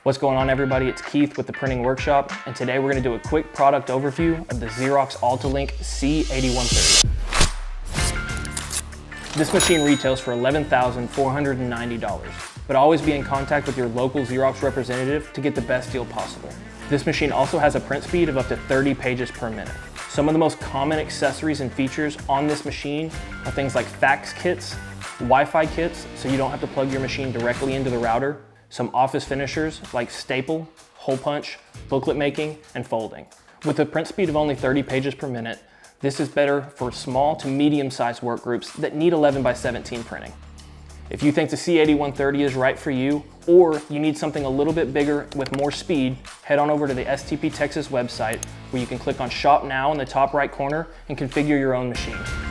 What's going on, everybody? It's Keith with the Printing Workshop, and today we're going to do a quick product overview of the Xerox AltaLink C8130. This machine retails for $11,490, but always be in contact with your local Xerox representative to get the best deal possible. This machine also has a print speed of up to 30 pages per minute. Some of the most common accessories and features on this machine are things like fax kits, Wi-Fi kits, so you don't have to plug your machine directly into the router, some office finishers like staple, hole punch, booklet making, and folding. With a print speed of only 30 pages per minute, this is better for small to medium-sized work groups that need 11 by 17 printing. If you think the C8130 is right for you, or you need something a little bit bigger with more speed, head on over to the STP Texas website where you can click on Shop Now in the top right corner and configure your own machine.